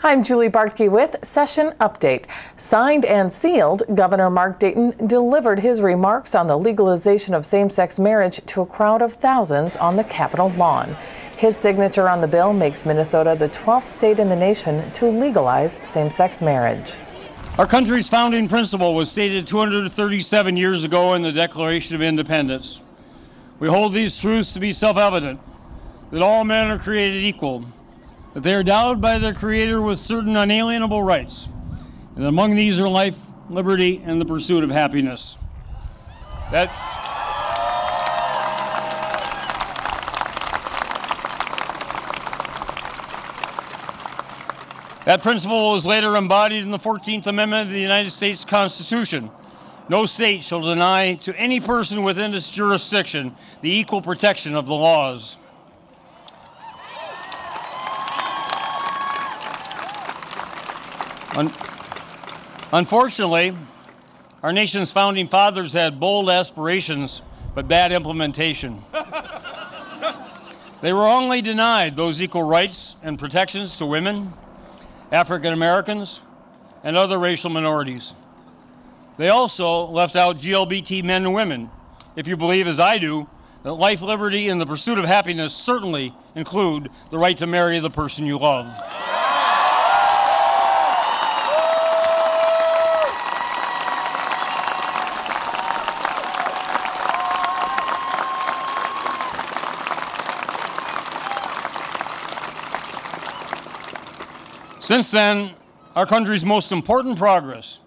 I'm Julie Bartke with Session Update. Signed and sealed, Governor Mark Dayton delivered his remarks on the legalization of same-sex marriage to a crowd of thousands on the Capitol lawn. His signature on the bill makes Minnesota the 12th state in the nation to legalize same-sex marriage. Our country's founding principle was stated 237 years ago in the Declaration of Independence. We hold these truths to be self-evident, that all men are created equal, that they are endowed by their Creator with certain unalienable rights, and among these are life, liberty, and the pursuit of happiness. That principle was later embodied in the 14th Amendment of the United States Constitution. No state shall deny to any person within its jurisdiction the equal protection of the laws. Unfortunately, our nation's founding fathers had bold aspirations, but bad implementation. They wrongly denied those equal rights and protections to women, African Americans, and other racial minorities. They also left out LGBT men and women, if you believe, as I do, that life, liberty, and the pursuit of happiness certainly include the right to marry the person you love. Since then, our country's most important progress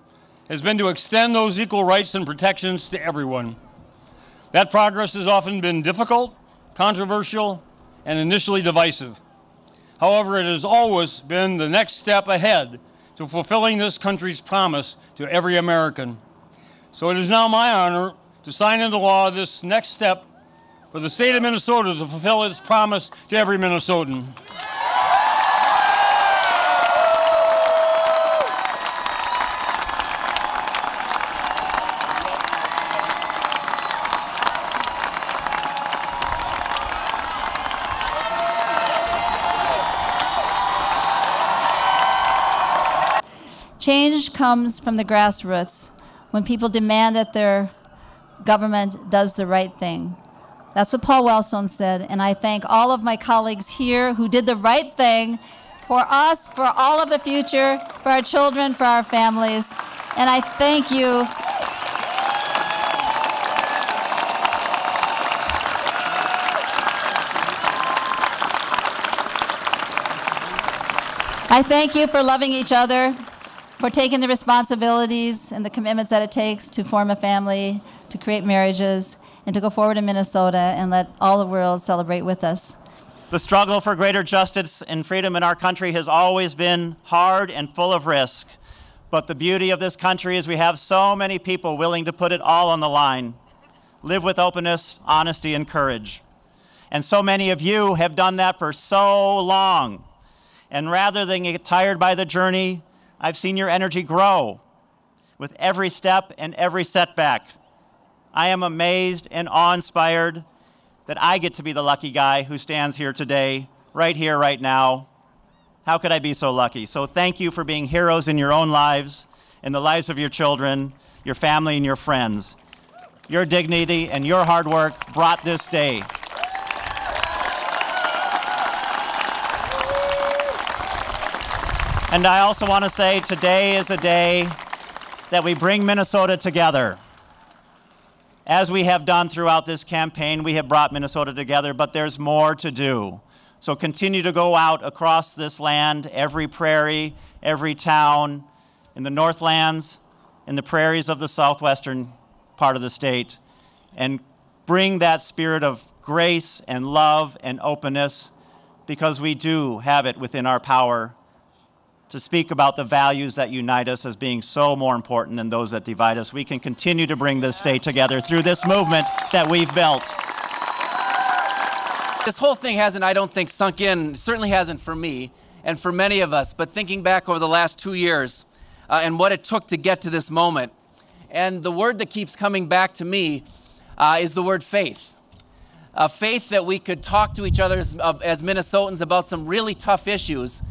has been to extend those equal rights and protections to everyone. That progress has often been difficult, controversial, and initially divisive. However, it has always been the next step ahead to fulfilling this country's promise to every American. So it is now my honor to sign into law this next step for the state of Minnesota to fulfill its promise to every Minnesotan. Change comes from the grassroots when people demand that their government does the right thing. That's what Paul Wellstone said, and I thank all of my colleagues here who did the right thing for us, for all of the future, for our children, for our families, and I thank you. I thank you for loving each other, for taking the responsibilities and the commitments that it takes to form a family, to create marriages, and to go forward in Minnesota and let all the world celebrate with us. The struggle for greater justice and freedom in our country has always been hard and full of risk. But the beauty of this country is we have so many people willing to put it all on the line, live with openness, honesty, and courage. And so many of you have done that for so long. And rather than get tired by the journey, I've seen your energy grow with every step and every setback. I am amazed and awe-inspired that I get to be the lucky guy who stands here today, right here, right now. How could I be so lucky? So thank you for being heroes in your own lives, in the lives of your children, your family, and your friends. Your dignity and your hard work brought this day. And I also want to say today is a day that we bring Minnesota together. As we have done throughout this campaign, we have brought Minnesota together, but there's more to do. So continue to go out across this land, every prairie, every town, in the Northlands, in the prairies of the southwestern part of the state, and bring that spirit of grace and love and openness, because we do have it within our power to speak about the values that unite us as being so more important than those that divide us. We can continue to bring this state together through this movement that we've built. This whole thing hasn't, I don't think, sunk in, certainly hasn't for me and for many of us, but thinking back over the last 2 years and what it took to get to this moment. And the word that keeps coming back to me is the word faith. Faith that we could talk to each other as Minnesotans about some really tough issues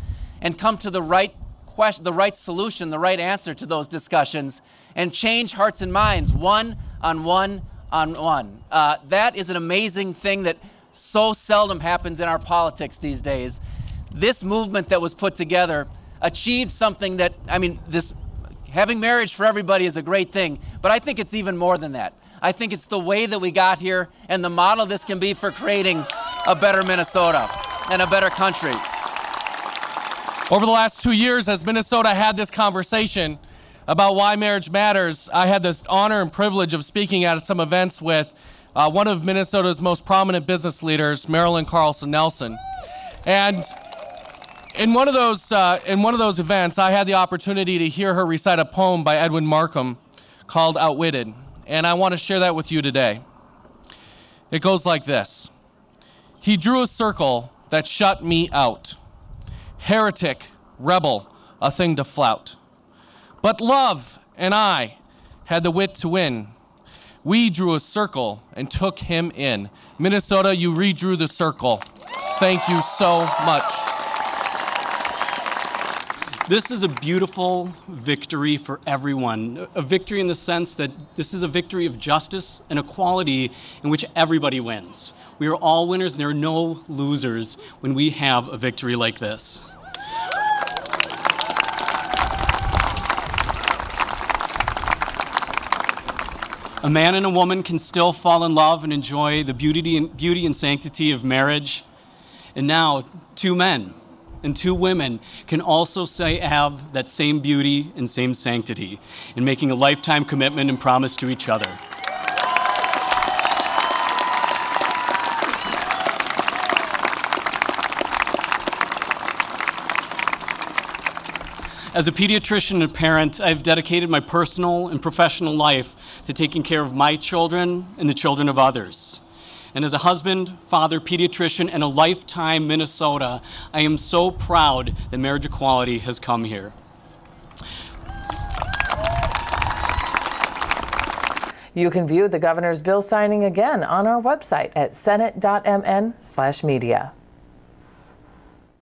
and come to the right question, the right solution, the right answer to those discussions, and change hearts and minds one on one on one. That is an amazing thing that so seldom happens in our politics these days. This movement that was put together achieved something that, I mean, having marriage for everybody is a great thing, but I think it's even more than that. I think it's the way that we got here and the model this can be for creating a better Minnesota and a better country. Over the last 2 years, as Minnesota had this conversation about why marriage matters, I had the honor and privilege of speaking at some events with one of Minnesota's most prominent business leaders, Marilyn Carlson Nelson. And in one of those events, I had the opportunity to hear her recite a poem by Edwin Markham called Outwitted. And I want to share that with you today. It goes like this. He drew a circle that shut me out. Heretic, rebel, a thing to flout. But love and I had the wit to win. We drew a circle and took him in. Minnesota, you redrew the circle. Thank you so much. This is a beautiful victory for everyone. A victory in the sense that this is a victory of justice and equality in which everybody wins. We are all winners and there are no losers when we have a victory like this. A man and a woman can still fall in love and enjoy the beauty and sanctity of marriage. And now, two men and two women can also have that same beauty and same sanctity in making a lifetime commitment and promise to each other. As a pediatrician and a parent, I've dedicated my personal and professional life to taking care of my children and the children of others. And as a husband, father, pediatrician, and a lifetime Minnesota, I am so proud that marriage equality has come here. You can view the governor's bill signing again on our website at senate.mn/media.